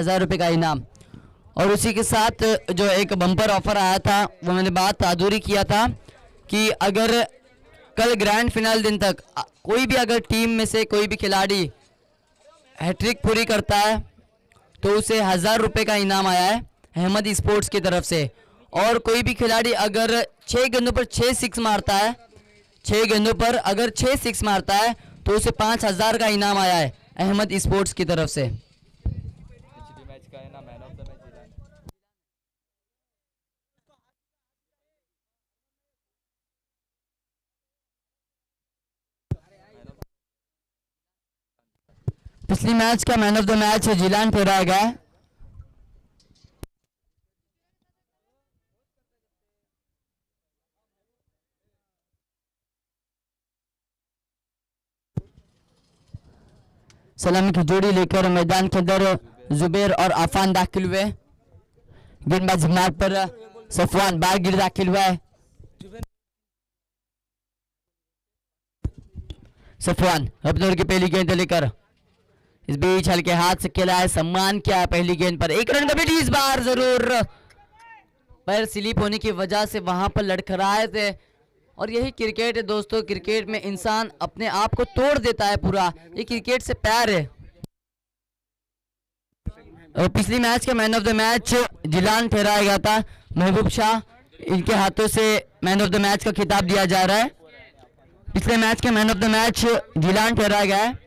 1000 रुपये का इनाम। और उसी के साथ जो एक बम्पर ऑफर आया था वो मैंने बात अधूरी किया था कि अगर कल ग्रैंड फिनाल दिन तक कोई भी अगर टीम में से कोई भी खिलाड़ी हैट्रिक पूरी करता है तो उसे 1000 रुपये का इनाम आया है अहमद स्पोर्ट्स की तरफ से। और कोई भी खिलाड़ी अगर 6 गेंदों पर 6 सिक्स मारता है, 6 गेंदों पर अगर 6 सिक्स मारता है तो उसे 5000 का इनाम आया है अहमद स्पोर्ट्स की तरफ से। पिछली मैच का है ना मैन ऑफ द मैच जिला ने। पिछली मैच का मैन ऑफ द मैच जिलान ठहराया गया है। सलामी की जोड़ी लेकर मैदान के अंदर जुबैर और आफान दाखिल हुए। गेंदबाजी मार्ग पर सफवान बारगिर दाखिल हुआ है। सफवान अपने ओवर की पहली गेंद लेकर इस बीच हल्के हाथ से खेला है, सम्मान किया है पहली गेंद पर। 1 रन का बेटी इस बार जरूर पैर स्लिप होने की वजह से वहां पर लड़खड़ाए थे। और यही क्रिकेट है दोस्तों, क्रिकेट में इंसान अपने आप को तोड़ देता है पूरा, ये क्रिकेट से प्यार है। और पिछली मैच का मैन ऑफ द मैच जिलान ठहराया गया था महबूब शाह, इनके हाथों से मैन ऑफ द मैच का खिताब दिया जा रहा है। पिछले मैच का मैन ऑफ द मैच जिलान ठहराया गया है।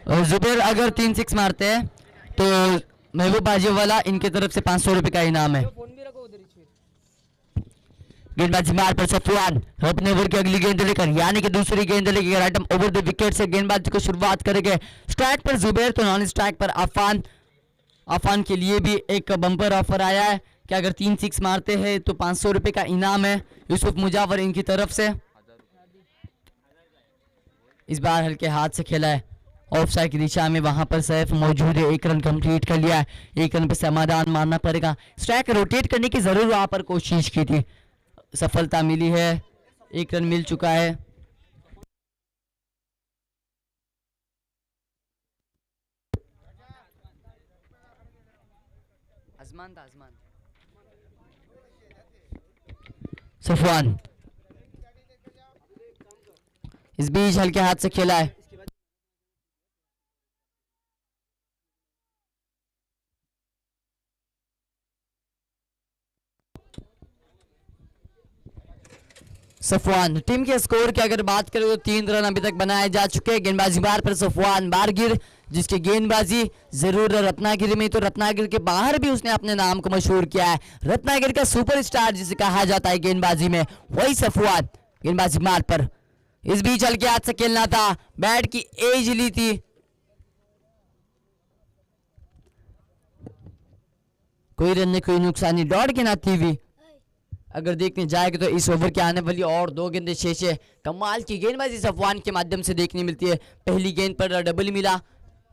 और जुबैर अगर 3 सिक्स मारते हैं तो महबूब बाजीवाला इनके तरफ से 500 रुपये का इनाम है। गेंदबाजी मार पर सफवान अपने ओवर की अगली गेंद लेकर यानी कि दूसरी गेंद लेकर आइटम ओवर द विकेट से गेंदबाजी को शुरुआत करेंगे। स्ट्राइक पर जुबैर तो नॉन स्ट्राइक पर आफान। आफान के लिए भी एक बम्पर ऑफर आया है कि अगर 3 सिक्स मारते हैं तो 500 रुपये का इनाम है यूसुफ मुजावर इनकी तरफ से। इस बार हल्के हाथ से खेला है ऑफ साइड की दिशा में, वहां पर सैफ मौजूद है। 1 रन कंप्लीट कर लिया है, 1 रन पे समाधान मानना पड़ेगा। स्ट्राइक रोटेट करने की जरूर वहां पर कोशिश की थी, सफलता मिली है, 1 रन मिल चुका है। आजमान था आजमान। सफवान इस बीच हल्के हाथ से खेला है। सफवान टीम के स्कोर की अगर बात करें तो 3 रन अभी तक बनाए जा चुके हैं। गेंदबाजी बार पर सफवान बारगिर, जिसकी गेंदबाजी जरूर रत्नागिरी में तो रत्नागिरी के बाहर भी उसने अपने नाम को मशहूर किया है। रत्नागिरी का सुपरस्टार जिसे कहा जाता है गेंदबाजी में, वही सफवान। गेंदबाजी मार पर इस बीच हल्के हाथ से खेलना था, बैट की एज ली थी। कोई रन नहीं कोई नुकसानी, दौड़ के ना थी भी। अगर देखने जाएगा तो इस ओवर के आने वाली और 2 गेंदें शेष है। कमाल की गेंदबाजी सफवान के माध्यम से देखने मिलती है। पहली गेंद पर डबल मिला,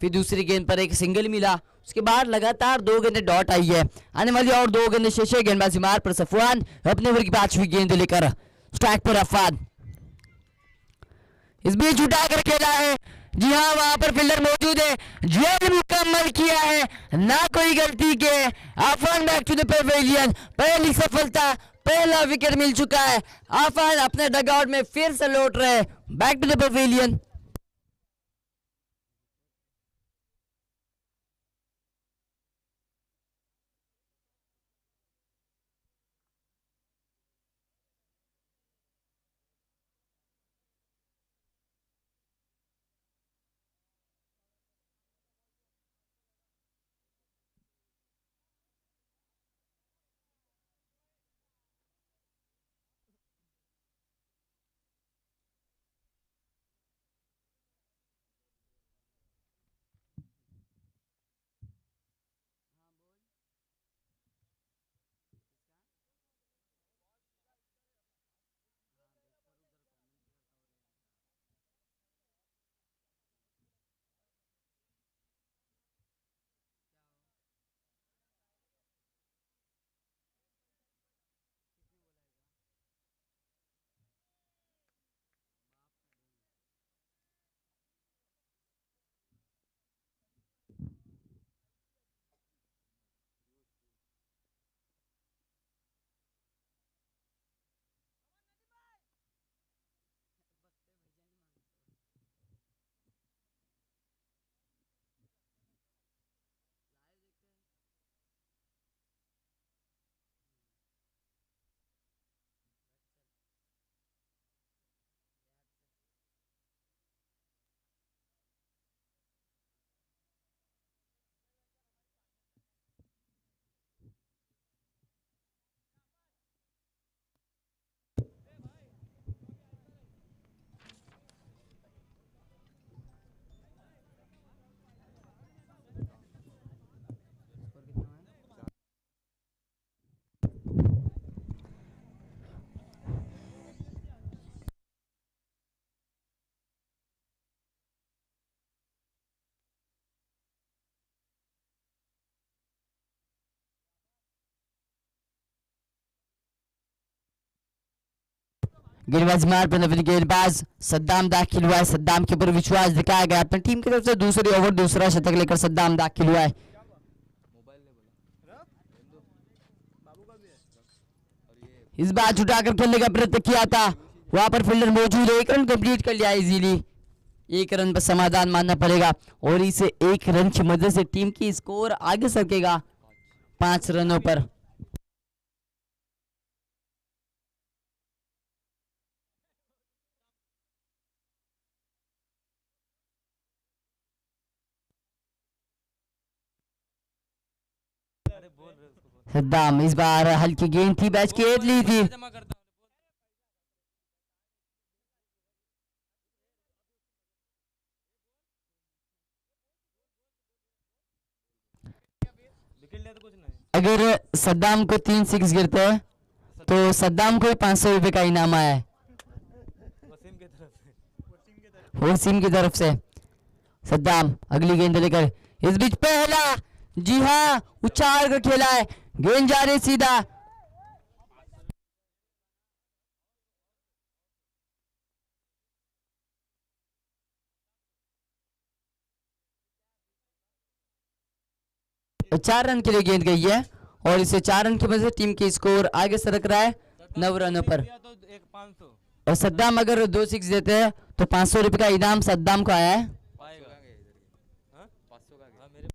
फिर दूसरी गेंद पर एक सिंगल मिला, उसके बाद लगातार 2 गेंदें डॉट आई है। आने वाली और 2 गेंदें शेष है। गेंदबाजी मार पर सफवान अपने ओवर की 5वीं गेंद लेकर स्ट्राइक पर अफान। इस बीच उठा कर खेला है, जी हाँ वहां पर फील्डर मौजूद है, जेल मुकम्मल किया है, ना कोई गलती के। Afan back to the pavilion, पहली सफलता, पहला विकेट मिल चुका है। आफान अपने डगआउट में फिर से लौट रहे, बैक टू द पवेलियन। गेंदबाज मार पर नवीन गेंदबाज सद्दाम दाखिल हुआ है। सद्दाम के ऊपर विश्वास दिखाया गया अपनी टीम की तरफ से। दूसरी ओवर दूसरा शतक लेकर सद्दाम दाखिल हुआ है। मोबाइल ने बोला बाबू का भी है और ये इस बार छुटाकर खेलने का प्रयत्न किया था, वहां पर फील्डर मौजूद है। 1 रन कंप्लीट कर लिया इजीली। 1 रन पर समाधान मानना पड़ेगा और इसे 1 रन की मदद से टीम की स्कोर आगे सरकेगा 5 रनों पर। अरे बोल रहे उसको बोल सद्दाम इस बार हल्की गेंद थी, बैच की एज ली थी। जमा करता विकेट लिया तो कुछ नहीं अगर सद्दाम को 3 सिक्स गिरते हैं तो सद्दाम को 500 रुपए का इनाम आया है वसीम की तरफ से वसीम की तरफ से। सद्दाम अगली गेंद लेकर इस बीच पहला, जी हाँ, उछाल कर खेला है। गेंद जा रही सीधा। और 4 रन के लिए गेंद गई है और इसे 4 रन की वजह से टीम की स्कोर आगे सरक रहा है 9 रनों पर। दिया तो एक 500 और सद्दाम अगर 2 सिक्स देते हैं तो 500 रुपए का इनाम सद्दाम को आया है। पाएगा हाँ 500 का हाँ मेरे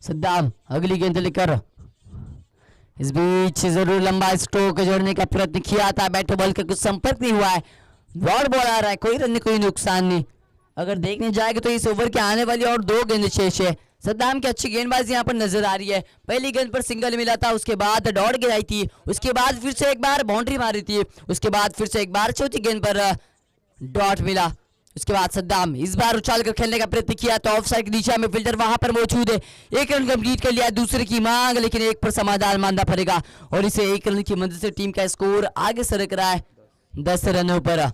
सद्दाम अगली गेंद लेकर इस बीच जरूर लंबा स्ट्रोक जोड़ने का प्रयत्न किया था, बैट बॉल का कुछ संपर्क नहीं हुआ है। डॉट बॉल आ रहा है, कोई रन नहीं, कोई नुकसान नहीं। अगर देखने जाएगा तो इस ओवर के आने वाली और 2 गेंद शेष है। सद्दाम की अच्छी गेंदबाजी यहाँ पर नजर आ रही है। पहली गेंद पर सिंगल मिला था, उसके बाद डॉट गिराई थी, उसके बाद फिर से एक बार बाउंड्री मारी थी, उसके बाद फिर से एक बार चौथी गेंद पर डॉट मिला। उसके बाद सद्दाम इस बार उछाल कर खेलने का प्रयत्न किया तो ऑफ साइड की दिशा में फील्डर वहां पर मौजूद है। 1 रन कंप्लीट कर लिया, दूसरे की मांग, लेकिन 1 पर समाधान मानना पड़ेगा और इसे 1 रन की मदद से टीम का स्कोर आगे सरक रहा है 10 रनों पर।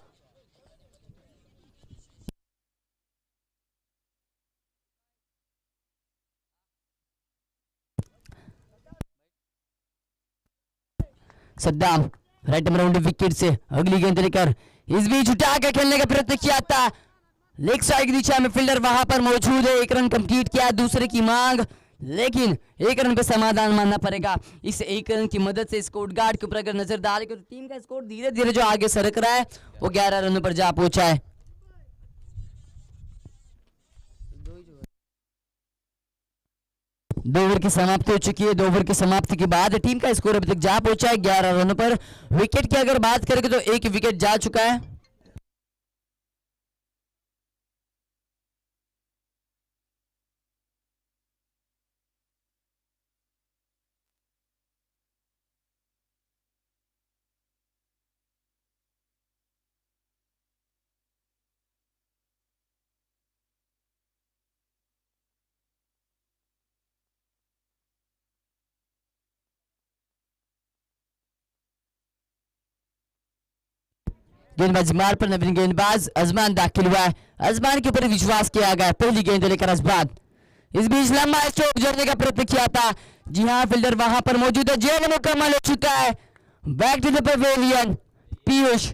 सद्दाम राइट राउंड विकेट से अगली गेंद लेकर इस बीच उठा कर खेलने का प्रयत्न किया था, लेग साइड की दिशा में फील्डर वहां पर मौजूद है। 1 रन कंप्लीट किया, दूसरे की मांग, लेकिन 1 रन पे समाधान मानना पड़ेगा। इस 1 रन की मदद से स्कोर गार्ड के ऊपर अगर नजर डालेंगे तो टीम का स्कोर धीरे धीरे जो आगे सरक रहा है वो 11 रनों पर जा पहुंचा है। 2 ओवर की समाप्ति हो चुकी है। 2 ओवर की समाप्ति के बाद टीम का स्कोर अभी तक जा पहुंचा है 11 रनों पर। विकेट की अगर बात करेंगे तो 1 विकेट जा चुका है। गेंदबाजी मार पर नवीन गेंदबाज अजमान दाखिल हुआ है। अजमान के ऊपर विश्वास किया गया। पहली गेंद लेकर अजमान इस बीच लंबा स्ट्रोक जोड़ने का प्रयत्न किया था, जी हाँ, फील्डर वहां पर मौजूद है। जेल मुकम्मल हो चुका है। Back to the pavilion Piyush.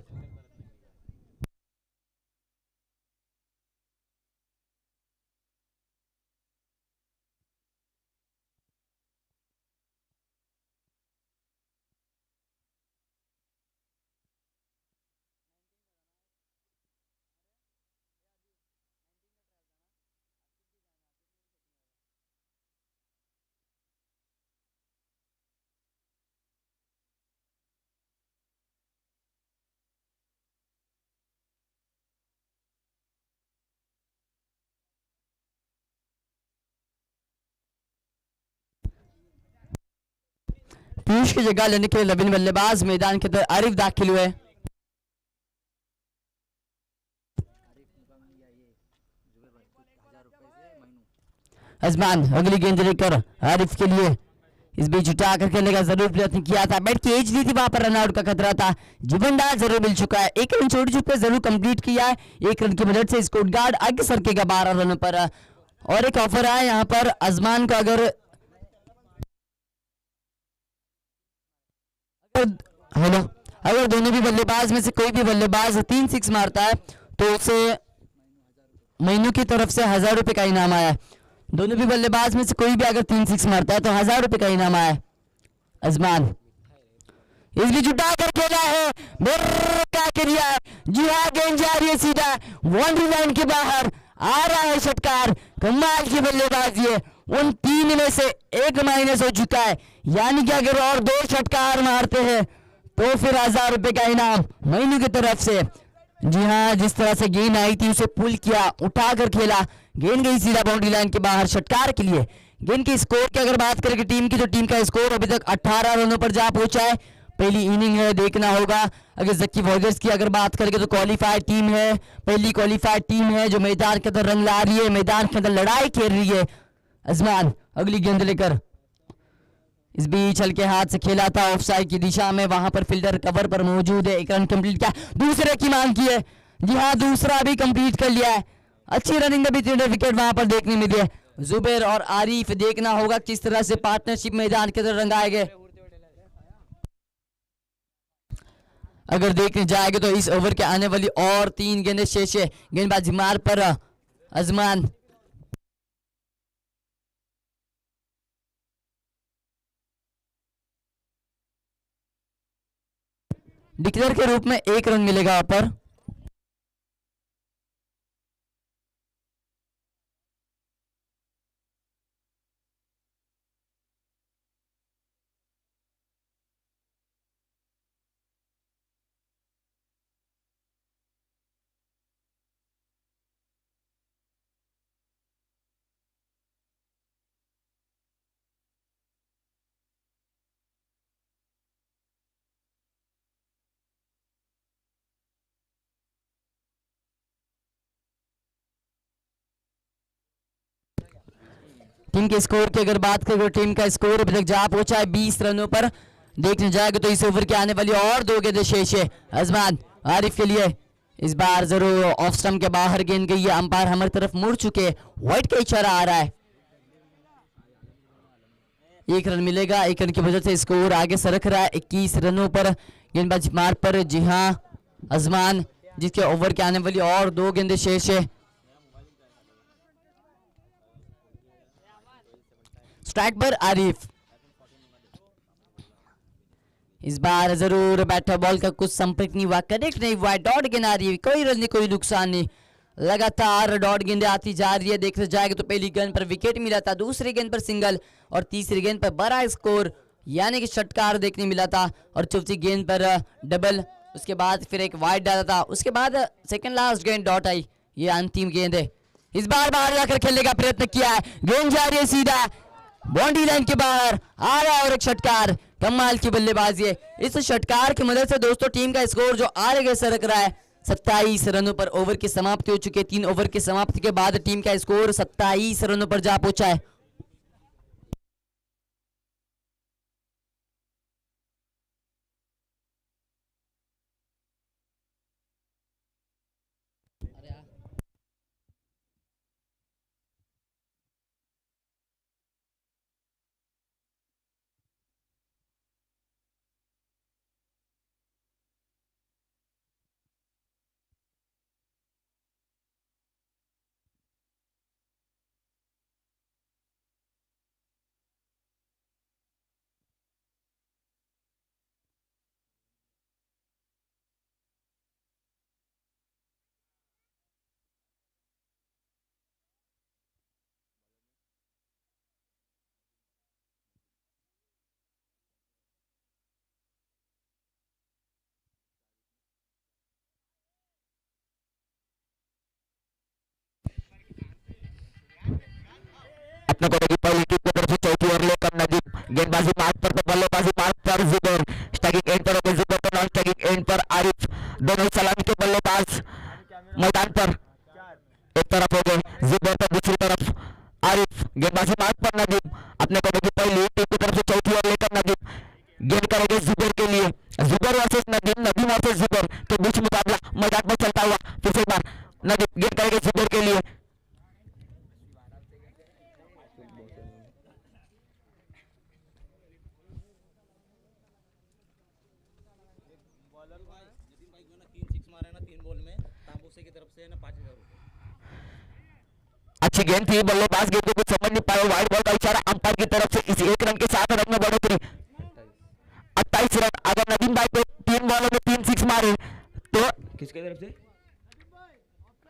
Piyush की जगह लेने के लिए नवीन बल्लेबाज मैदान के अंदर आरिफ दाखिल हुए। अजमान अगली गेंद लेकर आरिफ के लिए, इस बीच उठा कर खेलने का जरूर प्रयत्न किया था, बैट की एज ली थी, वहां पर रनआउट का खतरा था, जीवनदार जरूर मिल चुका है, एक रन छोटी चुप पे जरूर कंप्लीट किया है, एक रन की मदद से स्कोर गार्ड आगे सरकेगा 12 रनों पर। और एक ऑफर है यहाँ पर अजमान का, हेलो, अगर दोनों भी बल्लेबाज में से कोई भी बल्लेबाज 3 6 मारता है तो उसे महीनों की तरफ से 1000 रुपए का इनाम आया है। दोनों भी बल्लेबाज में से कोई भी अगर 3 6 मारता है तो 1000 रुपए का इनाम आया है। अजमान इस बीच उठा कर खेला है, क्या किया है, जी हाँ गेंद जा रही है सीधा बाउंड्री लाइन के बाहर, आ रहा है षटकार, कमाल की बल्लेबाजी है, उन 3 में से 1 माइनस हो चुका है, यानी कि अगर और 2 षटकार मारते हैं तो फिर 1000 रुपए का इनाम महीनों की तरफ से। जी हाँ, जिस तरह से गेंद आई थी उसे पुल किया, उठाकर खेला, गेंद गई सीधा बाउंड्री लाइन के बाहर षटकार के लिए। गेंद के स्कोर की अगर बात करें टीम की, तो टीम का स्कोर अभी तक 18 रनों पर जा पहुंचा है। पहली इनिंग है, देखना होगा। अगर जक्की वॉरियर्स की अगर बात करेंगे तो क्वालिफाइड टीम है, पहली क्वालिफाइड टीम है जो मैदान के अंदर रंग ला रही है, मैदान के अंदर लड़ाई खेल रही है। अजमान अगली गेंद लेकर, इस बीच हल्के हाथ से खेला था ऑफसाइड की दिशा में, वहां पर फील्डर कवर पर मौजूद है, एक रन कंप्लीट किया, दूसरे की मांग की है, जी हाँ दूसरा भी कंप्लीट कर लिया है, अच्छी रनिंग अभी 3 विकेट वहां पर देखने मिली है। जुबैर और आरिफ, देखना होगा किस तरह से पार्टनरशिप मैदान के अंदर रंगाए गए। अगर देखने जाएंगे तो इस ओवर के आने वाली और 3 गेंदें शेष है, गेंदबाजी मार पर अजमान डिक्लेयर के रूप में 1 रन मिलेगा पर। टीम के स्कोर की अगर बात करें तो टीम का स्कोर अभी तक जा पहुंचा है 20 रनों पर। देखने जाएगा तो इस ओवर के आने वाली और 2 गेंदें शेष है। अजमान आरिफ के लिए, इस बार जरूर ऑफ स्टंप के बाहर गेंद गई है, अंपायर हमारी तरफ मुड़ चुके, व्हाइट का इशारा आ रहा है, 1 रन मिलेगा, 1 रन की वजह से स्कोर आगे सरक रहा है 21 रनों पर। गेंदबाजी मार पर जी हाँ अजमान, जिसके ओवर के आने वाली और 2 गेंदें शेष है। स्ट्राइक पर आरिफ, इस बार जरूर बैटर बॉल का कुछ संपर्क नहीं हुआ, कनेक्ट नहीं हुआ, डॉट गेंद आ रही है, कोई रन नहीं, कोई नुकसान नहीं, लगातार डॉट गेंदें आती जा रही है। देखने जाएगा तो पहली गेंद पर विकेट मिला था, दूसरी गेंद पर सिंगल और तीसरी गेंद पर बड़ा स्कोर यानी कि षटकार देखने मिला था, और चौथी गेंद पर डबल, उसके बाद फिर एक वाइड डाला था, उसके बाद सेकंड लास्ट गेंद डॉट आई, ये अंतिम गेंद है। इस बार बाहर जाकर खेलने का प्रयत्न किया है, गेंद जा रही है सीधा बाउंड्री लाइन के बाहर, आ रहा है और एक षटकार, कमाल की बल्लेबाजी है। इस षटकार की मदद से दोस्तों टीम का स्कोर जो आगे सरक रहा है 27 रनों पर। ओवर की समाप्ति हो चुकी है, 3 ओवर की समाप्ति के बाद टीम का स्कोर 27 रनों पर जा पहुंचा है। अपने को पहली टीम की तरफ से चौथी ओवर लेकर नदीम गेंदबाजी मार्ग पर तो बल्लेबाजी मार्क पर जुबैर, स्ट्राइकिंग एंड पर हो गए जुबैर तो नॉन स्ट्राइकिंग एंड पर आरिफ, दोनों सलामी के बल्लेबाज मैदान पर एक तरफ हो गए जुबैर तो दूसरी तरफ आरिफ, गेंदबाजी मार्क पर नदीम, अपने बड़े की पहली टीम की तरफ से चौथी ओवर लेकर नदीम गेंद करेंगे जुबैर के लिए, जुबैर वर्सेस नदीम, नदीम वर्सेस जुबैर के बीच मुकाबला मैदान पर चलता हुआ, फिर से एक बार नदीम गेंद करेंगे जुबैर के लिए, बॉलर को जतिन भाई को ना 3 6 मारा ना 3 बॉल में तांबूसे की तरफ से ना 5000 रुपए। अच्छी गेंद थी, बल्लेबाज गेंद को कुछ समझ नहीं पाए, वाइड बॉल का इशारा अंपायर की तरफ से, इस एक रन के साथ रन में बढ़ोतरी 28 रन। अगर नदीम भाई को 3 बॉलों में 3 6 मारे तो किसकी तरफ से?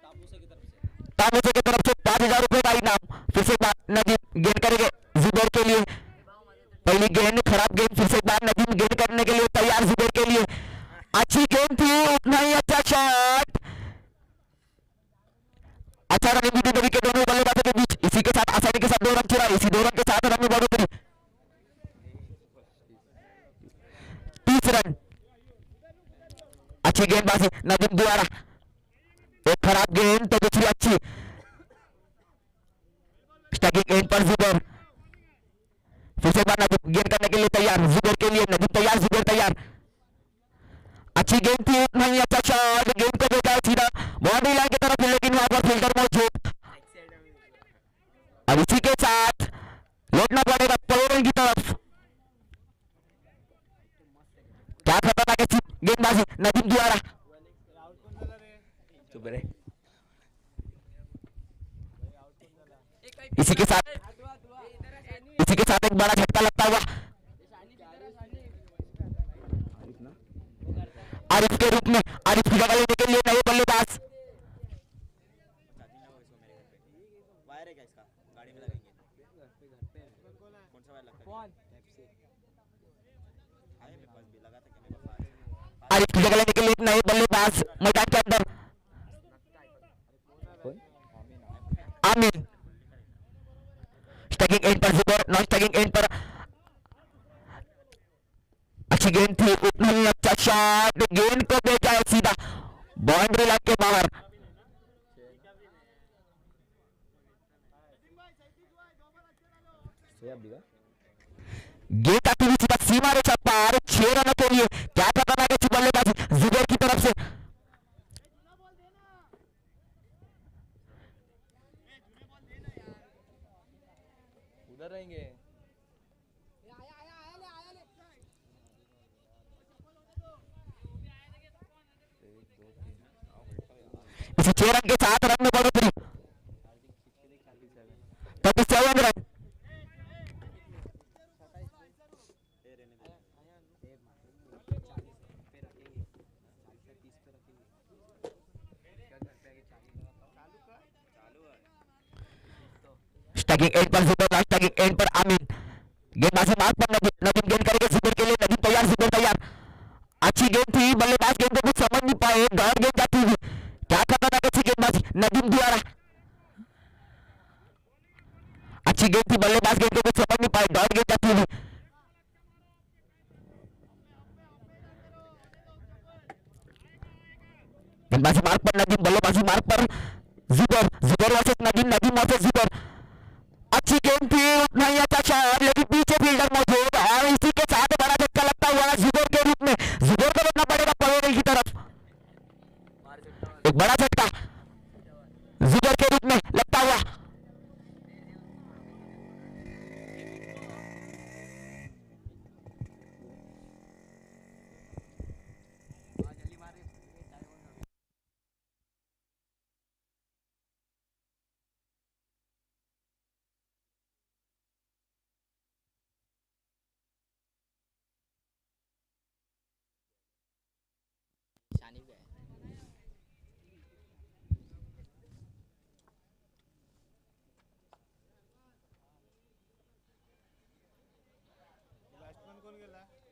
तांबूसे की तरफ से तामोसे की तरफ से 5000 रुपए का इनाम। फिर से बात नदीम गेंद करेंगे जुबैर के लिए, पहली गेंद खराब गेंद, फिर से बात नदीम गेंद करने के लिए तैयार जुबैर के लिए, अच्छी गेंद थी, उतना ही अच्छा शॉट, अच्छा रन बीटी के दोनों बल्लेबाजों के बीच, इसी के साथ आसानी के साथ 2 रन चुरा, इसी 2 रन के साथ रन में बढ़ोतरी 30 रन। अच्छी गेंदबाजी नदीम द्वारा, एक खराब गेंद तो दूसरी अच्छी, स्ट्राइकिंग एंड पर जुबैर, फिर से बार नदीम गेंद करने के लिए तैयार जुबैर के लिए, नदीम तैयार जुबैर तैयार, अच्छी गेंद थी, उतना ही अच्छा शॉट, गेंद को भेजा सीधा बाउंड्री लाइन की तरफ, लेकिन वहां पर फील्डर मौजूद। अब इसी के साथ लौटना पड़ेगा पवेलियन की तरफ, क्या खतरनाक अच्छी गेंदबाजी नदीम द्वारा, इसी के साथ एक बड़ा झटका लगता हुआ आरिफ के रूप में, आरिफ की जगह लेने के लिए नए बल्लेबाज, वायर है क्या इसका गाड़ी में लगेंगे कौन सा वायर लगता है कौन आए मेरे पास भी लगा था क्या मेरे पास आरिफ की जगह लेने के लिए एक नए बल्लेबाज मैदान के अंदर, आमीन, स्ट्राइकिंग एंड पर जुबैर, नॉन स्ट्राइकिंग एंड पर, अच्छी गेंद थी, उतना ही अच्छा शॉट, गेंद को भेजा है सीधा बाउंड्री लाइन के बाहर, गेंद आती हुई सीधा सीमा रेखा पार, 6 रनों के लिए, क्या खतरनाक अच्छी बल्लेबाजी जुबैर की तरफ से, उधर रहेंगे इसी 6 रन के साथ रन में बढ़ोतरी 37 रन। स्ट्राइकिंग एंड पर जुबैर, लास्ट स्ट्राइकिंग एंड पर आमीन, गेंदबाजी मार्क पर नदीम, नदीम गेंद करेंगे जुबैर के लिए, नदीम तैयार जुबैर तैयार, अच्छी गेंद थी, बल्लेबाज गेंद को कुछ समझ नहीं पाए, डॉट गेंद जाती हुई, क्या खतरनाक अच्छी गेंदबाजी नदीम द्वारा, अच्छी गेंद थी, बल्लेबाज गेंद को कुछ समझ नहीं पाए, डॉट गेंद जाती हुई, गेंदबाजी मार्क पर नदीम, बल्लेबाजी मार्क पर जुबैर, जुबैर वर्सेस नदीम, नदीम वर्सेस जुबैर, अच्छी गेंद थी, उतना ही अच्छा शॉट, लेकिन पीछे फील्डर मौजूद, और इसी के साथ बड़ा झटका लगता हुआ जुबैर के रूप में, जुबैर को लौटना पड़ेगा पवेलियन की तरफ, एक बड़ा झटका जुबैर के रूप में लगता हुआ,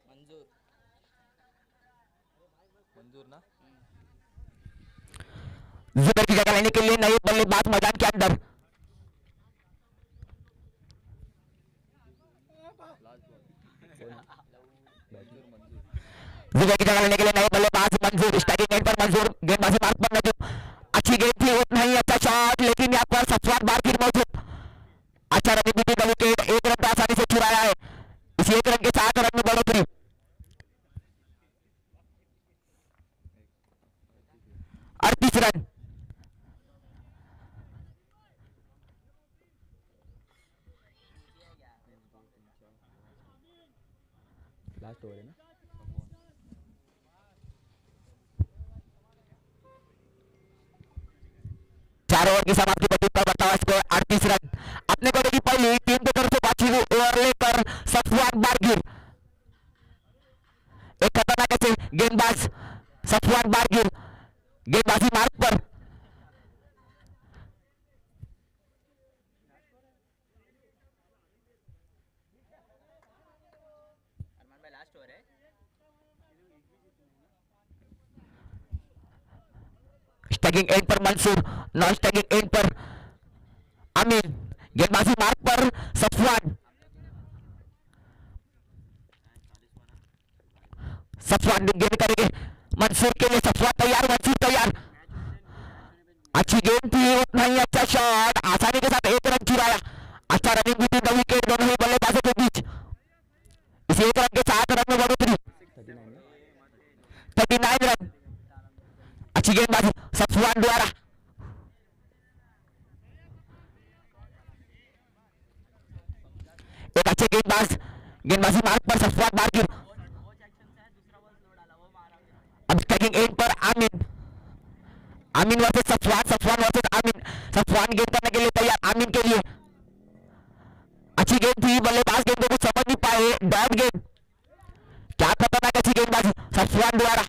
मंजूर मंजूर ना जुबैर की जगह लेने के लिए नए बल्लेबाज मैदान के अंदर, लास्ट बॉल जुबे की जगह लेने के लिए नए बल्लेबाज मंजूर, स्ट्राइकिंग एंड पर मंजूर, गेंदबाजी मार्क पर नजूम, अच्छी गेंद थी, उतना ही अच्छा शॉट, लेकिन यहाँ पर सफवान बारगिर मौजूद, अच्छा रणनीति का विकेट, एक रन आसानी से चुराया है, इसी एक रन के 7 रन में बढ़ोतरी। 38 रन। लास्ट ओवर है ना। 4 ओवर की समाप्ति पर टीम का बतावा स्कोर 38 रन। अपने कोटे की पहली टीम की तरफ से बाची हुई ओवर लेकर सफवान बारगिर, एक खतरनाक ऐसे गेंदबाज सफवान बारगिर, गेंदबाजी मार्ग पर, अरमान भाई लास्ट ओवर है। स्ट्राइकिंग एंड पर मंसूर, नॉन स्ट्राइकिंग एंड पर अमीन, गेंदबाजी मार्ग पर सफवान, सफवान गेंद करेंगे मंसूर के लिए, सफवान तैयार, मंसूर तैयार, अच्छी गेंद थी, उतना ही अच्छा शॉट, आसानी के साथ एक रन चुराया, अच्छा रनिंग भी थी, दो विकेट दोनों ही बल्लेबाजों के बीच, इसी एक रन के 7 रन में बढ़ोतरी। 39 रन। अच्छी गेंदबाजी सफवान द्वारा, एक अच्छे गेंदबाज, गेंदबाजी मार्ग पर सफवान बारगिर, अब स्ट्राइकिंग एंड पर आमिन, आमिन वर्सेस सफवान, सफवान वर्सेस आमिन, सफवान गेंद करने के लिए तैयार, आमिन के लिए अच्छी गेंद थी, बल्लेबाज गेंद को कुछ समझ नहीं पाए, डॉट गेंद, क्या खतरनाक अच्छी गेंदबाजी सफवान द्वारा,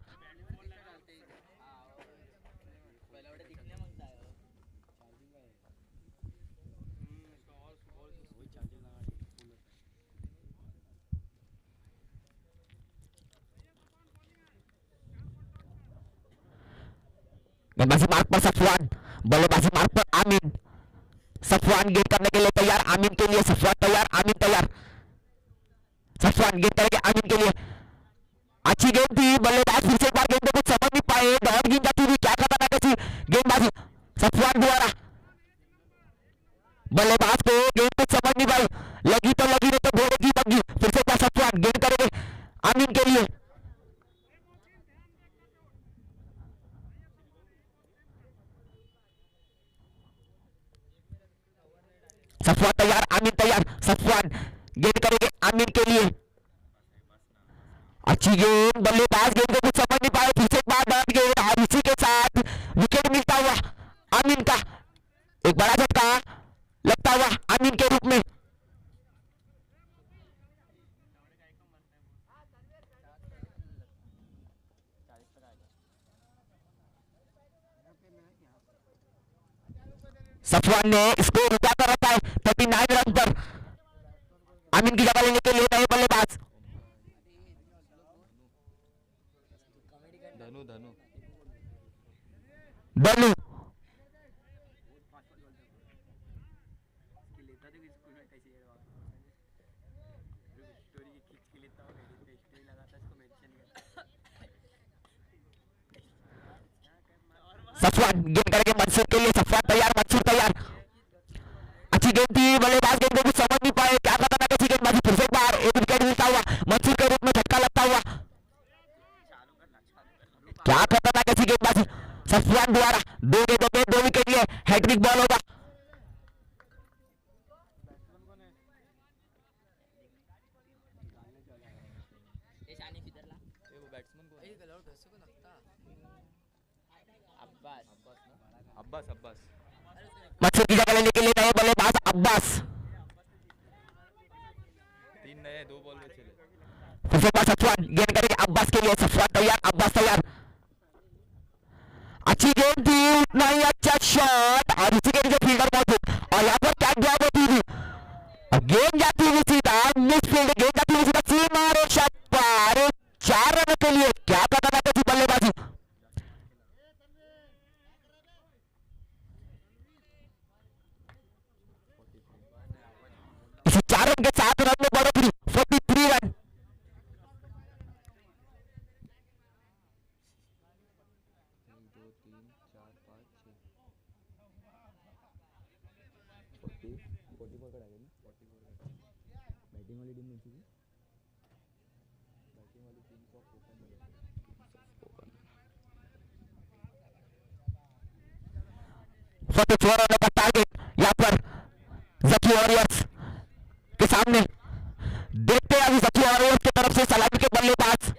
गेंदबाजी मार्ग पर सफवान, बल्लेबाजी मार्ग पर आमिन, सफवान गेंद करने के लिए तैयार, आमिन के लिए, सफवान तैयार, आमिन तैयार, सफवान गेंद करेंगे आमिन के लिए, अच्छी गेंद थी, बल्लेबाज फिर से एक बार गेंद को कुछ समझ नहीं पाए, डॉट गेंद जाती हुई, क्या खतरनाक अच्छी गेंदबाजी सफवान द्वारा, बल्लेबाज को गेंद कुछ समझ नहीं पाई, लगी तो लगी, नहीं तो घोड़े की बग्गी, फिर से एक बार सफवान गेंद करेंगे आमिन के लिए, सफवान तैयार, आमिन तैयार, सफवान गेंद करेंगे आमिन के लिए, अच्छी गेंद, बल्लेबाज गेंद को कुछ समझ नहीं पाए, फिर से एक बार डॉट गेंद, और इसी के साथ विकेट मिलता हुआ आमिन का, एक बड़ा झटका लगता हुआ आमिन के रूप में, सफवान ने स्कोर रुका कर रखा है 39 रन पर, आमिन की जगह लेने के लिए नए बल्लेबाज धनु धनु धनु, सफवान गेंद करेंगे मंसूर के लिए, सफवान तैयार, मंसूर तैयार, अच्छी गेंद थी, बल्लेबाज गेंद को कुछ समझ नहीं पाए, क्या खतरनाक अच्छी गेंदबाजी, फिर से एक बार एक विकेट मिलता हुआ मंसूर के रूप में, झटका लगता हुआ, क्या खतरनाक अच्छी गेंदबाजी सफवान द्वारा, 2 गेंदों में 2 विकेट लिए, हैट्रिक बॉल होगा, अब्बास अब्बास मंसूर की जगह लेने के लिए नए बल्लेबाज अब्बास, 3 नए 2 बॉल में चले। फिर से एक बार सफवान गेंद करेंगे अब्बास के लिए, सफवान तैयार, अब्बास तैयार, अच्छी गेंद थी, उतना ही अच्छा शॉट, और इसी के नीचे फील्डर मौजूद, और यहाँ पर क्या जवाब होती थी, गेंद जाती हुई सीधा मिस फील्ड, गेंद जाती हुई सीधा सीमा रेखा पार, 4 रन के लिए, क्या खतरनाक थी बल्लेबाजी, इसी 4 रन के 7 रन में बढ़ोतरी, 43 रन, फोर्टी फोर रनों का टारगेट यहाँ पर जकी वॉरियर्स के सामने। देखते हैं अभी जकी वॉरियर्स की तरफ से सलामी के बल्लेबाज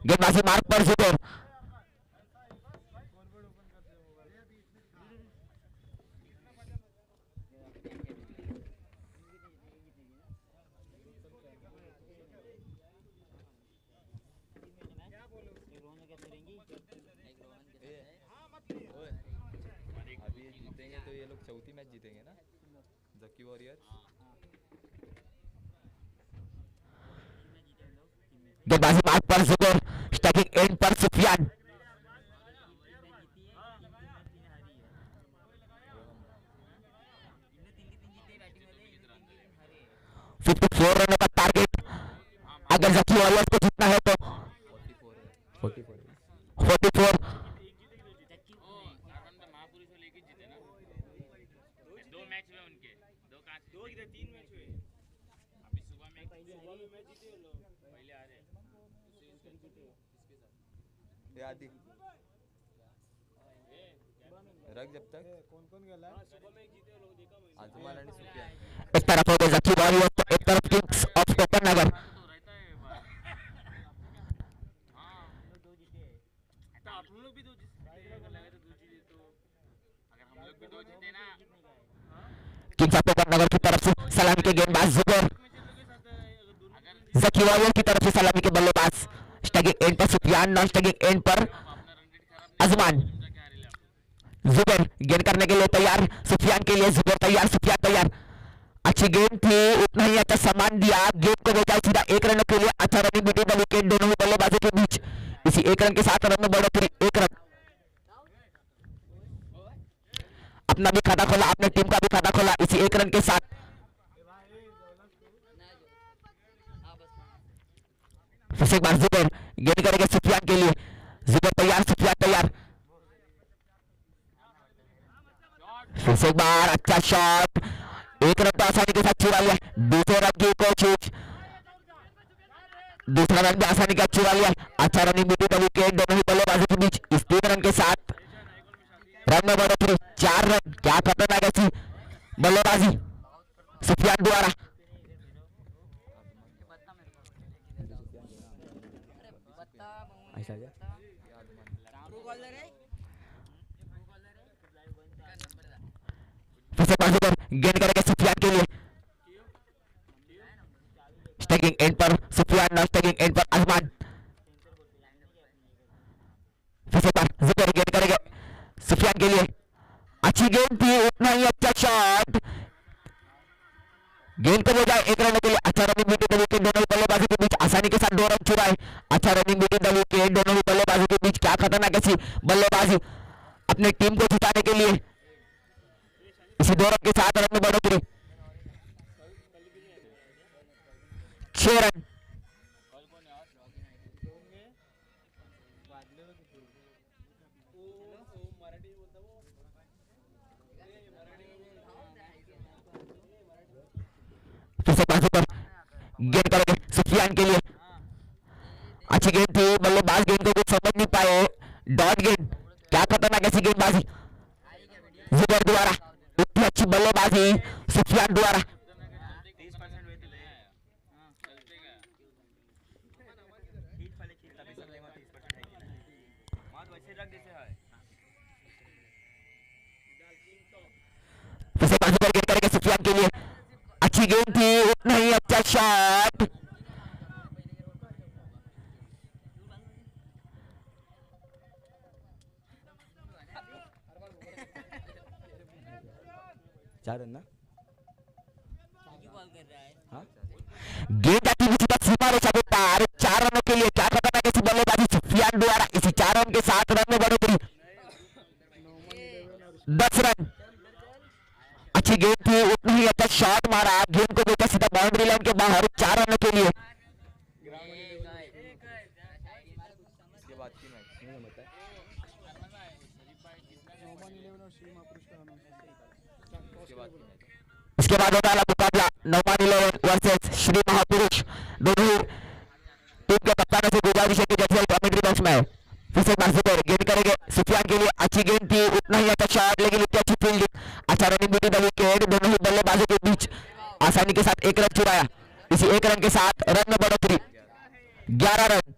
गेंदबाजी मार्ग पर जुबेर। अभी ये जीतेंगे तो ये लोग चौथी मैच जीतेंगे ना, जकी वॉरियर्स। गेंदबाजी मार्ग पर जुबेर, स्ट्राइकिंग एंड पर सुफियान। 54 रनों का टारगेट अगर जकी वॉरियर्स को जीतना है तो। 44। ये आदि रख जब तक आजमान आणि सुफियान एक तरफ हो गए जकी वॉरियर्स तो एक तरफ Kings of Tokan Nagar. Kings of Tokan Nagar की तरफ से सलामी के गेंदबाज जुबैर, जकी वॉरियर की तरफ से सलामी के बल्लेबाज, स्टैगिंग एंड पर सुफियान, नॉन स्टैगिंग एंड पर अजमान। जुबैर गेंद करने के लिए तैयार, सुफियान के लिए जुबैर तैयार, सुफियान तैयार। अच्छी गेंद थी, उतना ही अच्छा सम्मान दिया, गेंद को भेजा सीधा एक रन के लिए। अच्छा रनिंग बिटवीन द विकेट दोनों ही बल्लेबाजों के बीच। इसी एक रन के साथ रन में बढ़ोतरी, एक रन। अपना भी खाता खोला, अपने टीम का भी खाता खोला इसी एक रन के साथ। फिर से एक बार जुबैर गेंद करेंगे सुफियान के लिए, जुबैर तैयार, सुफियान तैयार। फिर से एक बार अच्छा शॉट, एक रन तो आसानी के साथ चुरा लिया। दूसरे रन की कोशिश, दूसरा रन भी आसानी के साथ चुरा लिया। अच्छा रनिंग बिटवीन द विकेट दोनों ही बल्लेबाजों के बीच। इस 3 रन के साथ रन में बढ़ोतरी, 4 रन। क्या खतरनाक ऐसी बल्लेबाजी सुफियान द्वारा। फिर से बाजू पर गेंद करेंगे सुफियान के लिए, स्टैगिंग एंड पर सुफियान, नॉन स्टैगिंग एंड पर अजमान। फिर से बार जुबैर गेंद करेंगे सुफियान के लिए, अच्छी गेंद थी, उतना ही अच्छा शॉट, गेंद को भेजा एक रन के लिए। अच्छा रनिंग बिटवीन द विकेट दोनों ही बल्लेबाजों के बीच, आसानी के साथ 2 रन चुराए। अच्छा रनिंग बिटवीन द विकेट दोनों ही बल्लेबाजों के बीच। क्या खतरनाक ऐसी बल्लेबाजी अपने टीम को जिताने के लिए। इसी 2 रन के साथ रन में बढ़ोतरी, 6 रन। फिर से बाजू पर गेंद करेंगे सुफियान के लिए, अच्छी गेंद थी, बल्लेबाज गेंद को कुछ समझ नहीं पाए, डॉट गेंद। क्या खतरनाक ऐसी गेंदबाजी जुबैर द्वारा, इतनी अच्छी बल्लेबाजी सुफियान द्वारा। फिर से बाजू पर गेंद करेंगे सुफियान के लिए, अच्छी गेंद थी, उतना ही अच्छा शॉट, चार रन ना गेंद जाती हुई सीधा सीमा रेखा के पार, 4 रनों के लिए। क्या खतरनाक ऐसी बल्लेबाजी सुफियान द्वारा। इसी 4 रन के साथ रन में बढ़ोतरी, 10 रन। अच्छी गेंद थी, उतना ही अच्छा शॉट मारा, गेंद को भेजा सीधा बाउंड्री लाइन के बाहर, 4 रनों के लिए। इसके बाद की मैच नहीं होता है। इसके बाद होने वाला मुकाबला नौमान 11 वर्सेस श्री महापुरुष। दोनों ही टीम के कप्तानों से गुजारिश है कि जैसे कमेंट्री बॉक्स में है। फिर से जुबैर गेंद करेंगे सुफियान के लिए, अच्छी गेंद थी, उतना ही अच्छा शॉट, लेकिन इतनी अच्छी फील्डिंग। अच्छा रनिंग बिटवीन द विकेट दोनों ही बल्लेबाजों के बीच, आसानी के साथ 1 रन चुराया। इसी 1 रन के साथ रन में बढ़ोतरी, 11 रन।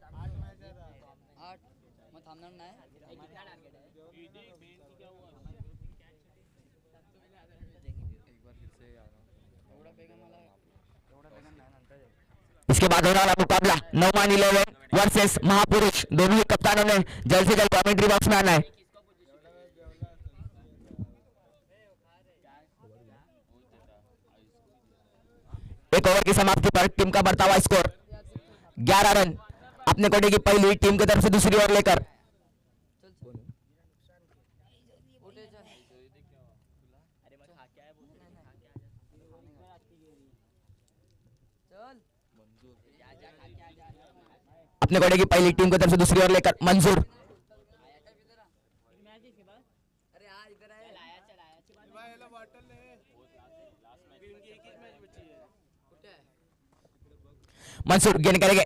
इसके बाद होने वाला मुकाबला नौमान 11 वर्सेस महापुरुष। दोनों ही कप्तानों ने जल्द से जल्द कमेंट्री बॉक्स में आना है। एक ओवर की समाप्ति पर टीम का बढ़ता हुआ स्कोर 11 रन। अपने कोटे की पहली, टीम की तरफ से दूसरी ओवर लेकर अपने कोटे की पहली, टीम की तरफ से दूसरी ओवर लेकर मंजूर। मंसूर गेंद करेंगे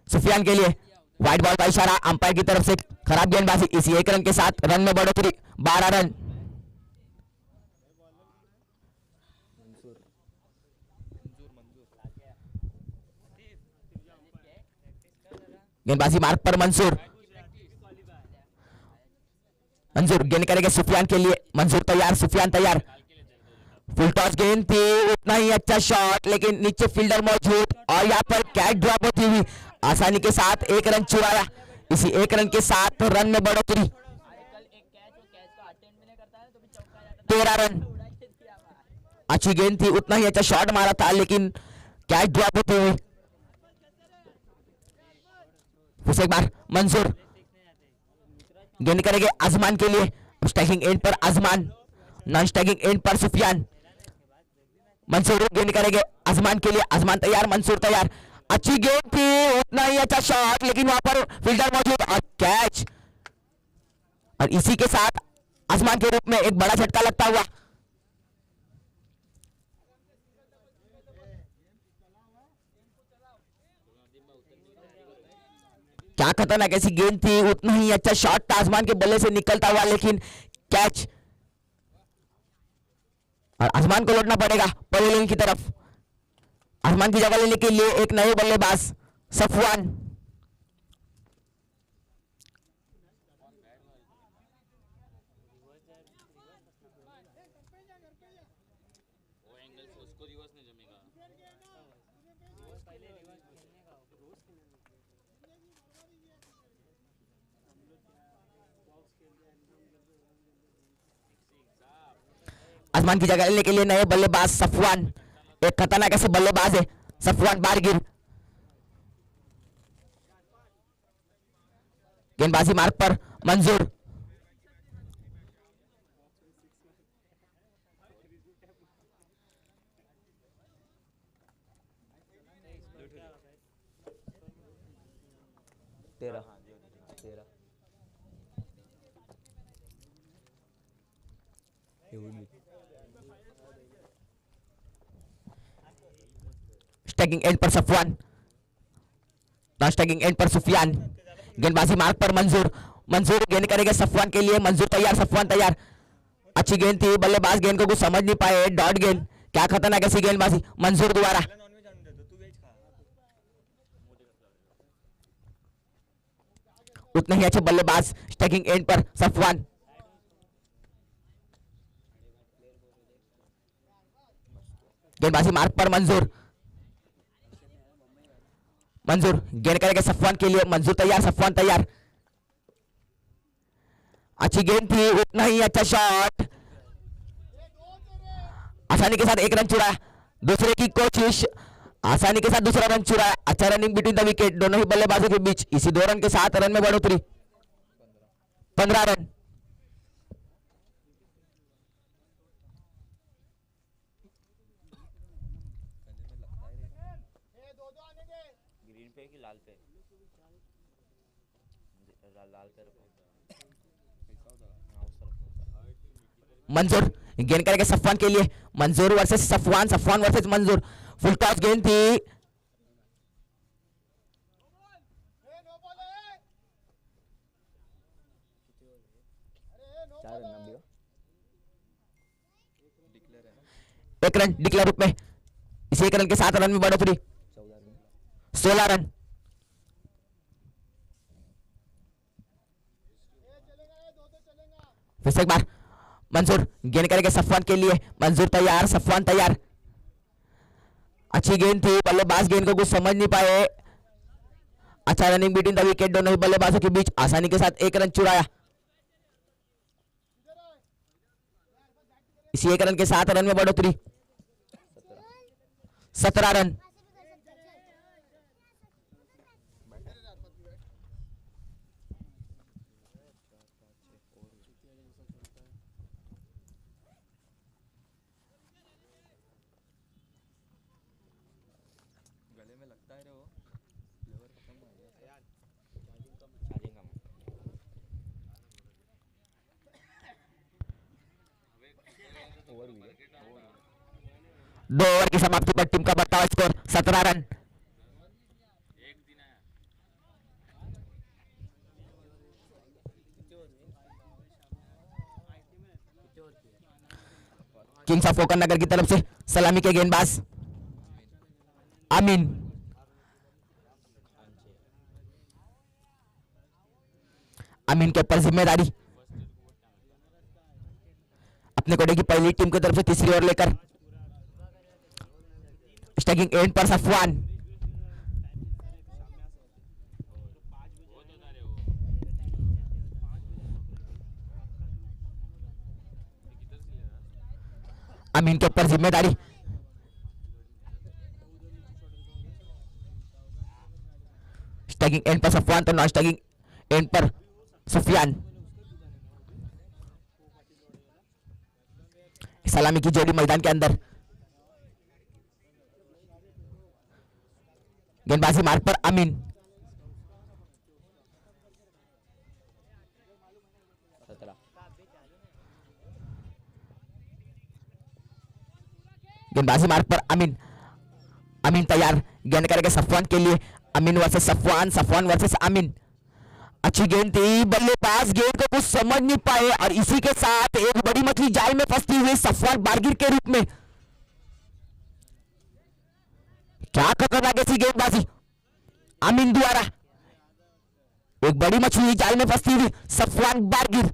सुफियान के लिए, व्हाइट बॉल का इशारा अंपायर की तरफ से। खराब गेंदबाजी, इसी 1 रन के साथ रन में बढ़ोतरी 12 रन। गेंदबाजी मार्ग पर मंसूर। मंजूर गेंद करेंगे सुफियान के लिए। मंजूर तैयार, सुफियान तैयार। फुल टॉस गेंद थी, उतना ही अच्छा शॉट, लेकिन नीचे फील्डर मौजूद और यहाँ पर कैच ड्रॉप होती हुई आसानी के साथ 1 रन चुराया। इसी 1 रन के साथ रन में बढ़ोतरी 13 रन। अच्छी गेंद थी, उतना ही अच्छा शॉट मारा था, लेकिन कैच ड्रॉप होती हुई। फिर से एक बार मंसूर गेंद करेंगे आजमान के लिए। स्ट्राइकिंग एंड पर आजमान, नॉन स्ट्राइकिंग एंड पर सुफियान। मंसूर गेंद करेंगे आजमान के लिए। आजमान तैयार, मंसूर तैयार। अच्छी गेंद थी, उतना ही अच्छा शॉट, लेकिन वहां पर फील्डर मौजूद और कैच। और इसी के साथ आसमान के रूप में एक बड़ा झटका लगता हुआ। क्या खतरनाक ऐसी गेंद थी, उतना ही अच्छा शॉट था आसमान के बल्ले से निकलता हुआ, लेकिन कैच। और आसमान को लौटना पड़ेगा पवेलियन की तरफ। आसमान की जगह लेने के लिए एक नए बल्लेबाज सफवान। आसमान की जगह लेने के लिए नए बल्लेबाज सफवान। एक खतरनाक ऐसे बल्लेबाज है सफवान बारगिर। गेंदबाजी मार्ग पर मंजूर। स्टैगिंग एंड पर सफवान, नॉन स्टैगिंग एंड पर सुफियान। गेंदबाजी मार्ग पर मंजूर। मंजूर गेंद करेंगे सफवान के लिए। मंजूर तैयार, सफवान तैयार। अच्छी गेंद थी, बल्लेबाज गेंद को कुछ समझ नहीं पाए, डॉट गेंद। क्या खतरनाक ऐसी गेंदबाजी, मंजूर दोबारा। उतने ही अच्छे बल्लेबाज स्टैगिंग एंड पर सफवान। गेंदबाजी मार्ग पर मंजूर। मंजूर गेंद करेंगे सफवान के लिए। मंजूर तैयार, सफवान तैयार। अच्छी गेंद थी, उतना ही अच्छा शॉट, आसानी के साथ 1 रन चुराया। दूसरे की कोशिश, आसानी के साथ दूसरा रन चुराया। अच्छा रनिंग बिटवीन द विकेट, दोनों ही बल्लेबाजों के बीच। इसी 2 रन के साथ रन में बढ़ोतरी 15 रन। ग्रीन पे कि लाल पे? लाल पे रखो। मंजूर गेंद करेंगे सफवान के लिए। मंजूर वर्सेस सफवान, सफवान वर्सेस मंजूर। फुल टॉस गेंद थी, एक रन डिक्लेयर रूप में। इसी 1 रन के साथ रन में बढ़ोतरी 16 रन। फिर से एक बार मंजूर गेंद करेंगे सफवान के लिए। मंजूर तैयार, सफवान तैयार। अच्छी गेंद थी, बल्लेबाज गेंद को कुछ समझ नहीं पाए। अच्छा रनिंग बिटवीन द विकेट, दोनों ही बल्लेबाजों के बीच। आसानी के साथ 1 रन चुराया। इसी 1 रन के साथ रन में बढ़ोतरी 17 रन। गले में लगता है रे वो फ्लेवर खत्म हो गया। चार्जिंग कम। 2 ओवर की समाप्ति पर टीम का बताओ score 17 run. Kings of Kokar Nagar की तरफ से सलामी के गेंदबाज आमीन। आमीन के ऊपर जिम्मेदारी अपने कोडे की पहली टीम की तरफ से तीसरी ओवर लेकर स्टैकिंग एंड पर सफवान। अमीन के ऊपर जिम्मेदारी स्टैकिंग एंड पर सफवान तो नॉन स्टैकिंग एंड पर सुफियान। सलामी की जोड़ी मैदान के अंदर गेंदबाजी मार्ग पर अमीन। गेंदबाजी मार्ग पर अमीन। अमीन तैयार गेंद करेंगे सफवान के लिए। अमीन वर्सेस सफवान, सफवान वर्सेस अमीन। अच्छी गेंद थी, बल्लेबाज गेंद को कुछ समझ नहीं पाए और इसी के साथ एक बड़ी मछली जाल में फंसती हुई सफवान बारगिर के रूप में। क्या खतरनाक ऐसी गेंदबाजी अमीन द्वारा। एक बड़ी मछली जाल में फंसती हुई सफवान बारगिर।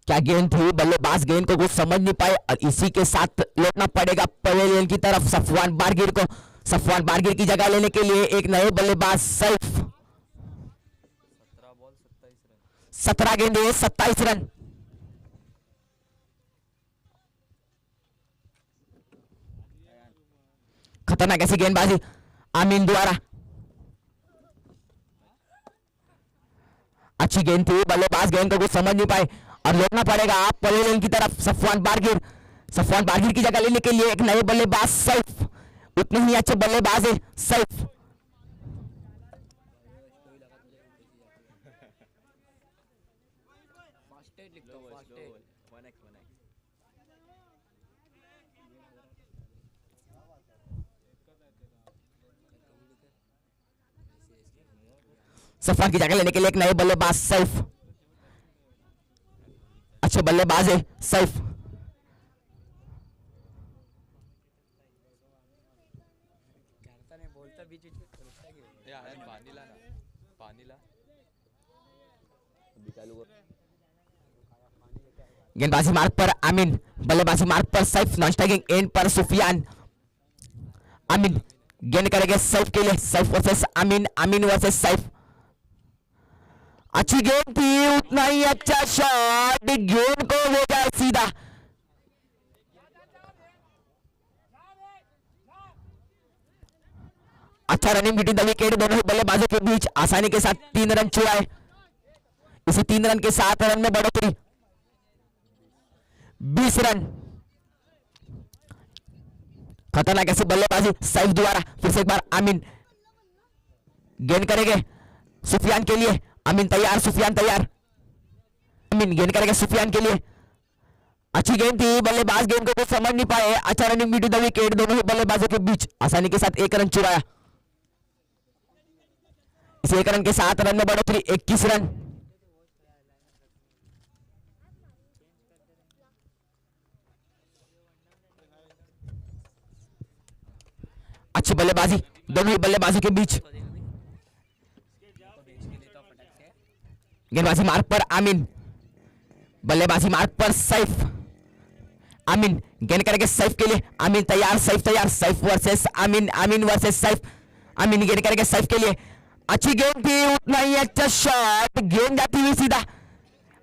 क्या गेंद थी, बल्लेबाज गेंद को कुछ समझ नहीं पाए और इसी के साथ लौटना पड़ेगा पवेलियन की तरफ सफवान बारगिर को। सफवान बारगिर की जगह लेने के लिए एक नए बल्लेबाज सैफ। 17 गेंदे 27 रन। खतरनाक ऐसी गेंदबाजी आमीन द्वारा। अच्छी गेंद थी, बल्लेबाज गेंद को कुछ समझ नहीं पाए और लौटना पड़ेगा आप पवेलियन की तरफ सफवान बारगिर। सफवान बारगिर की जगह लेने के लिए एक नए बल्लेबाज सैफ। उतने ही अच्छे बल्लेबाज है सैफ। सफवान की जगह लेने के लिए एक नए बल्लेबाज सैफ। अच्छे बल्लेबाज है सैफ। पानी ला ना, पानी ला। गेंदबाजी मार्ग पर आमीन, बल्लेबाजी मार्ग पर सैफ, नॉन स्ट्राइकिंग एंड पर सुफियान। आमीन गेंद करेंगे सैफ के लिए। सैफ वर्सेस आमीन, आमीन वर्सेस सैफ। अच्छी गेंद थी, उतना ही अच्छा शॉट, गेंद को ले जाए सीधा। अच्छा रनिंग बिटवीन द विकेट, दोनों ही बल्लेबाजों के बीच आसानी के साथ 3 रन चुराए। इसी 3 रन के 7 रन में बढ़ोतरी 20 रन। खतरनाक ऐसी बल्लेबाजी सैफ द्वारा। फिर से एक बार आमीन गेंद करेंगे सुफियान के लिए। अमीन तैयार, सुफियान तैयार। अमीन गेंद करेंगे सुफियान के लिए। अच्छी गेंद थी, बल्लेबाज गेंद को कुछ समझ नहीं पाए। अच्छा रनिंग बिटवीन द विकेट, दोनों ही बल्लेबाजों के बीच आसानी के साथ 1 रन चुराया। इस 1 रन के 7 रन में बढ़ोतरी 21 रन। अच्छी बल्लेबाजी दोनों ही बल्लेबाजों के बीच। गेंदबाजी मार्ग पर आमीन, बल्लेबाजी मार्ग पर सैफ। आमीन गेंद करेंगे सैफ के लिए। आमीन तैयार, सैफ तैयार। सैफ वर्सेस आमीन, आमीन वर्सेस सैफ। आमीन गेंद करेंगे सैफ के लिए। अच्छी गेंद थी, उतना ही अच्छा शॉट, गेंद जाती हुई सीधा।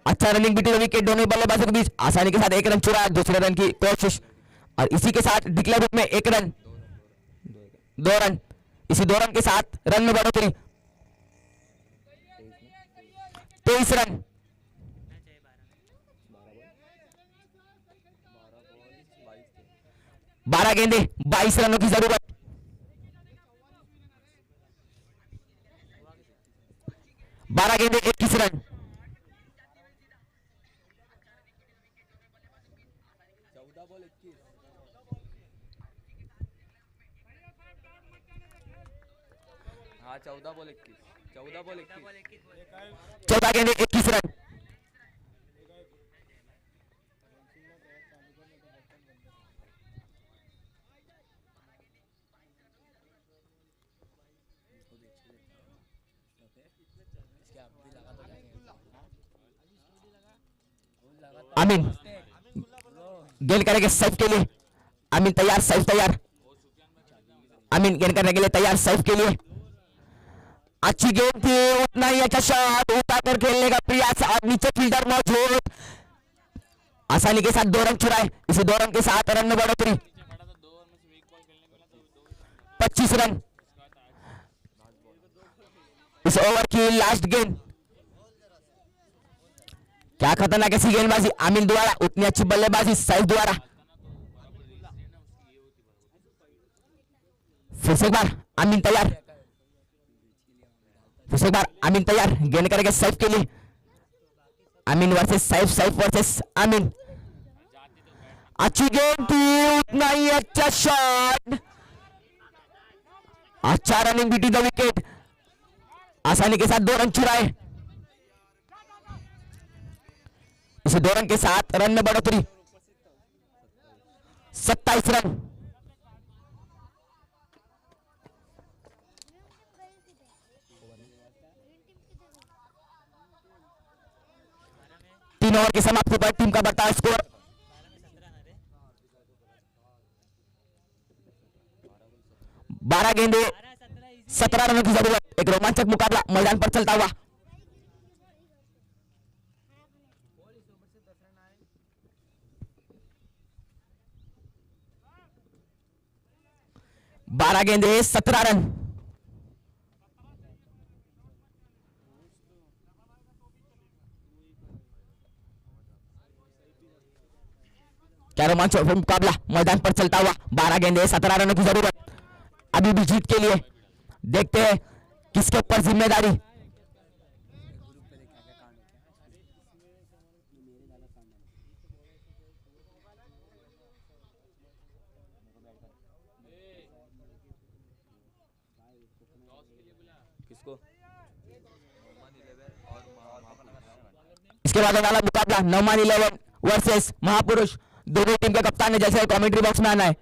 अच्छा रनिंग बिटवीन द विकेट, दोनों बल्लेबाजों के बीच आसानी के साथ 1 रन चुरा। दूसरे रन की कोशिश और इसी के साथ डिक्लेयर रूप में 1 रन, 2 रन। इसी 2 रन के साथ रन में बढ़ोतरी 23 रन। 12 गेंदे 22 रनों की जरूरत। बारह गेंदे 21 रन। हाँ 14 बॉल 21 14 बॉल 21 14 गेंदे 21 रन। आमीन गेंद करेंगे सर्व के लिए। आमीन तैयार, सर्व तैयार। आमीन गेंद करने के लिए तैयार, सर्व के लिए। अच्छी गेंद थी, उतना ही अच्छा शॉट, उठाकर खेलने का प्रयास और नीचे फील्डर मौजूद, आसानी के साथ 2 रन चुराए। इसी 2 रन के साथ रन में बढ़ोतरी 25 रन। इस ओवर की लास्ट गेंद, क्या खतरनाक ऐसी गेंदबाजी आमीन द्वारा, उतनी अच्छी बल्लेबाजी सैफ द्वारा। फिर से एक बार आमीन तैयार, फिर से एक बार आमीन तैयार। गेंद करेंगे सैफ के लिए। आमीन वर्सेस सैफ, सैफ वर्सेस आमीन। अच्छी गेंद थी, उतना ही अच्छा शॉट, अच्छा रनिंग बीटी द विकेट, आसानी के साथ 2 रन चुराए। इसे 2 रन के साथ रन में बढ़ोतरी 27 रन। तीन ओवर की समाप्ति पर टीम का बढ़ता स्कोर 12 गेंदे 17 रनों की जरूरत। एक रोमांचक मुकाबला मैदान पर चलता हुआ। बारह गेंदे 17 रन। क्या रोमांचक मुकाबला मैदान पर चलता हुआ। 12 गेंदे 17 रनों की जरूरत अभी भी जीत के लिए। देखते हैं किसके ऊपर जिम्मेदारी। किसको इसके बाद वाला मुकाबला नौमान 11 वर्सेस महापुरुष। दोनों टीम के कप्तान ने जैसे कमेंट्री बॉक्स में आना है।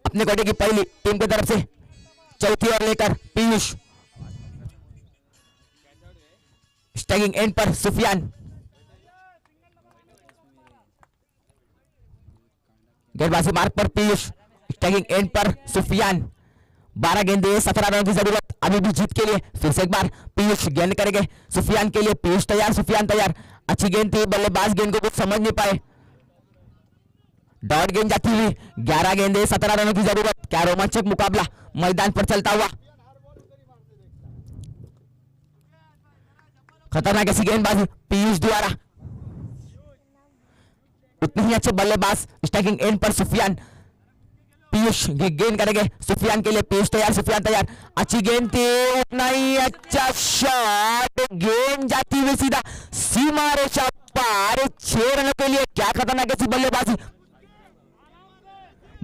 अपने कोटे की पहली टीम की तरफ से चौथी ओवर लेकर पीयूष। स्टैगिंग एंड पर सुफियान। गेंदबाजी मार्ग पर पीयूष। स्टैगिंग एंड पर सुफियान। 12 गेंदे 17 रनों की जरूरत अभी भी जीत के लिए। फिर से एक बार पीयूष गेंद करेंगे सुफियान के लिए। पीयूष तैयार, सुफियान तैयार। अच्छी गेंद थी, बल्लेबाज गेंद को कुछ समझ नहीं पाए। डॉट गेंद जाती हुई। 11 गेंदे 17 रनों की जरूरत। क्या रोमांचक मुकाबला मैदान पर चलता हुआ। खतरनाक ऐसी गेंदबाजी पीयूष द्वारा। उतने ही अच्छे बल्लेबाज स्ट्राइकिंग एंड पर सुफियान। पीयूष गेंद करेंगे सुफियान के लिए। पीयूष तैयार, सुफियान तैयार। अच्छी गेंद थी, उतना ही अच्छा शॉट। गेंद जाती हुई सीधा सीमा रेखा पार 6 रनों के लिए। क्या खतरनाक ऐसी बल्लेबाजी।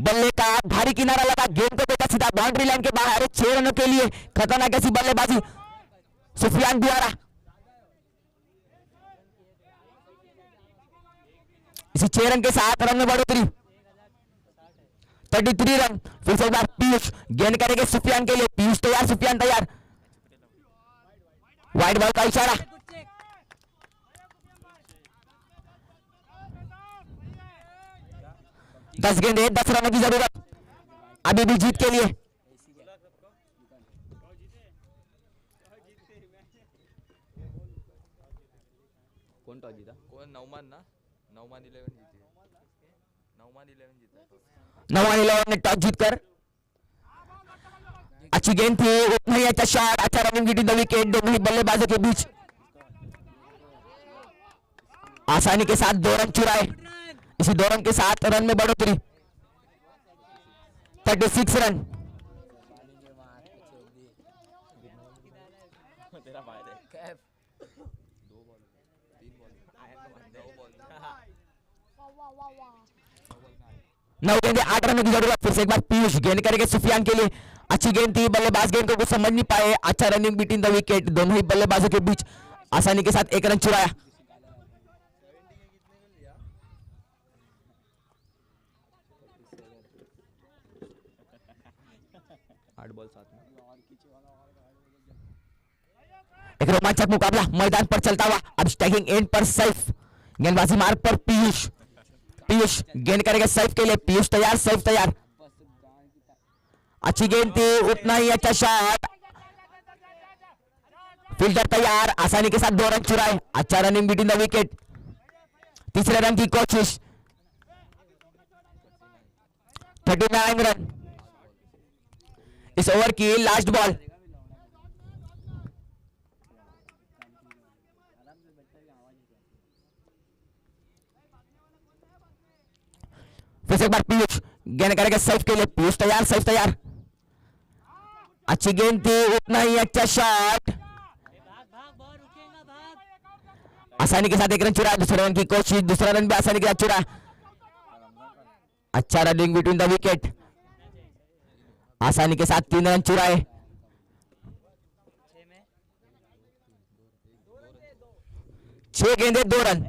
बल्ले का भारी किनारा लगा, गेंद को भेजा सीधा बाउंड्री लाइन के बाहर 6 रनों के लिए। खतरनाक ऐसी बल्लेबाजी सुफियान द्वारा। इसी 6 रन के साथ रन में बढ़ोतरी 33 रन। फिर से एक बार पीयूष गेंद करेंगे सुफियान के लिए। पीयूष तैयार, सुफियान तैयार। वाइड बॉल का इशारा। दस गेंदे 10 रनों की जरूरत अभी भी जीत के लिए। कौन टॉस जीता? कौन नौमान ना? नौमान 11 जीती है। नौमान 11 जीता है। नौमान 11 ने टॉस जीतकर। अच्छी गेंद थी, उतना ही अच्छा शॉट, अच्छा रनिंग द विकेट। दोनों ही बल्लेबाजों के बीच आसानी के साथ 2 रन चुराए। इसी 2 रन के साथ रन में बढ़ोतरी 36 रन। तेरा फायदा है। 2 बॉल 3 बॉल 9 बॉल 9 बॉल में 9 गेंदे 8 रनों की जरूरत। फिर से एक बार पीयूष गेंद करेंगे सुफियान के लिए, अच्छी गेंद थी, बल्लेबाज गेंद को कुछ समझ नहीं पाए, अच्छा रनिंग बिटवीन द विकेट, दोनों ही बल्लेबाजों के बीच आसानी के साथ 1 रन चुराया। 8 बॉल 7 में। एक रोमांचक मुकाबला मैदान पर चलता हुआ। अब स्टैगिंग एंड पर सैफ, गेंदबाजी मार्ग पर पीयूष, पीयूष गेंद करेंगे सैफ के लिए, पीयूष तैयार, सैफ तैयार, अच्छी गेंद थी, उतना ही अच्छा शॉट, फील्डर तैयार, आसानी के साथ 2 रन चुराए, अच्छा रनिंग बिटवीन द विकेट, तीसरे रन की कोशिश, 39 रन इस ओवर की लास्ट बॉल। फिर से एक बार पीयूष गेंद करेंगे सैफ के लिए, पीयूष तैयार, सैफ तैयार, अच्छी गेंद थी, उतना ही अच्छा शॉट, आसानी के साथ 1 रन चुरा, दूसरे रन की कोशिश, दूसरा रन भी आसानी के साथ चुरा, अच्छा रनिंग बिटवीन द विकेट, आसानी के साथ 3 रन चुराए, 6 गेंदे 2 रन।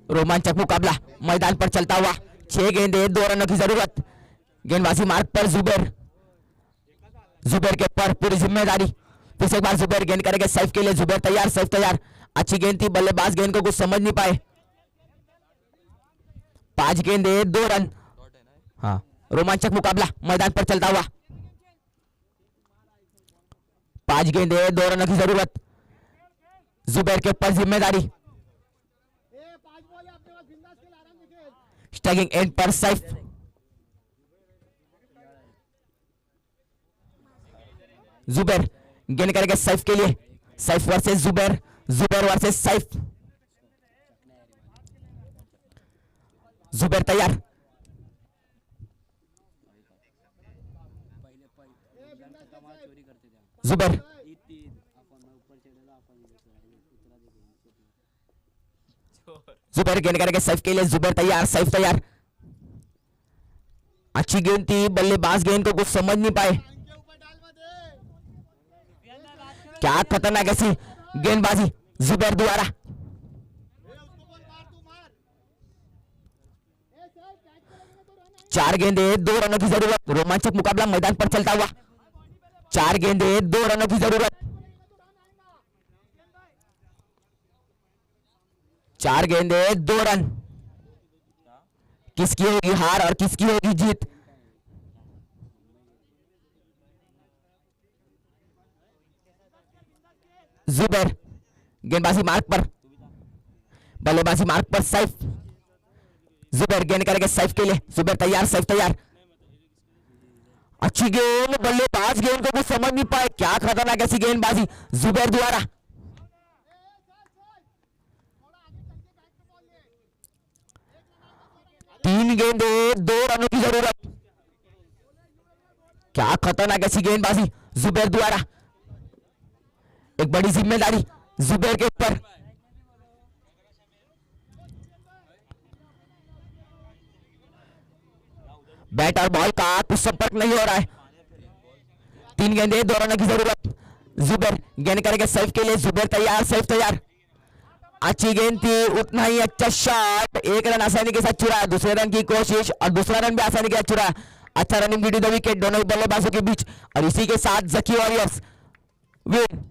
रोमांचक मुकाबला मैदान पर चलता हुआ। 6 गेंदे 2 रनों की जरूरत। गेंदबाजी मार्ग पर जुबैर, जुबैर के ऊपर पूरी जिम्मेदारी। फिर से एक बार जुबैर गेंद करेंगे सैफ के लिए, जुबैर तैयार, सैफ तैयार। अच्छी गेंद थी, बल्लेबाज गेंद को कुछ समझ नहीं पाए। 5 गेंदे 2 रन। हाँ, रोमांचक मुकाबला मैदान पर चलता हुआ। 5 गेंदे 2 रनों की जरूरत। जुबैर के ऊपर जिम्मेदारी। स्टैगिंग एंड पर सैफ, जुबैर गेंद करेंगे सैफ के लिए, सैफ वर्सेस जुबैर, जुबैर वर्सेस सैफ। जुबैर तैयार, जुबैर, जुबैर गेंद करेंगे सैफ के लिए, जुबैर तैयार, सैफ तैयार। अच्छी गेंद थी, बल्लेबाज गेंद को कुछ समझ नहीं पाए। क्या खतरनाक ऐसी गेंदबाजी जुबैर द्वारा। चार गेंदे 2 रनों की जरूरत। रोमांचक मुकाबला मैदान पर चलता हुआ। 4 गेंदे 2 रनों की जरूरत। 4 गेंदे 2 रन। किसकी होगी हार और किसकी होगी जीत? जुबैर गेंदबाजी मार्ग पर, बल्लेबाजी मार्ग पर सैफ। जुबैर गेंद करेंगे सैफ के लिए, जुबैर तैयार, सैफ तैयार। अच्छी गेंद, बल्लेबाज गेंद को कुछ समझ नहीं पाए। क्या खतरनाक ऐसी गेंदबाजी जुबैर द्वारा। तीन गेंदे 2 रनों की जरूरत। क्या खतरनाक ऐसी गेंदबाजी जुबैर द्वारा। एक बड़ी जिम्मेदारी जुबैर के ऊपर। बैट और बॉल का कुछ संपर्क नहीं हो रहा है। 3 गेंदे 2 रनों की जरूरत। जुबैर गेंद करेंगे सैफ के लिए, जुबैर तैयार, सैफ तैयार। अच्छी गेंद थी, उतना ही अच्छा शॉट, एक रन आसानी के साथ चुरा, दूसरे रन की कोशिश और दूसरा रन भी आसानी के साथ चुरा। अच्छा running due to the wicket दोनों बल्लेबाजों के बीच, और इसी के साथ जकी वॉरियर्स विन।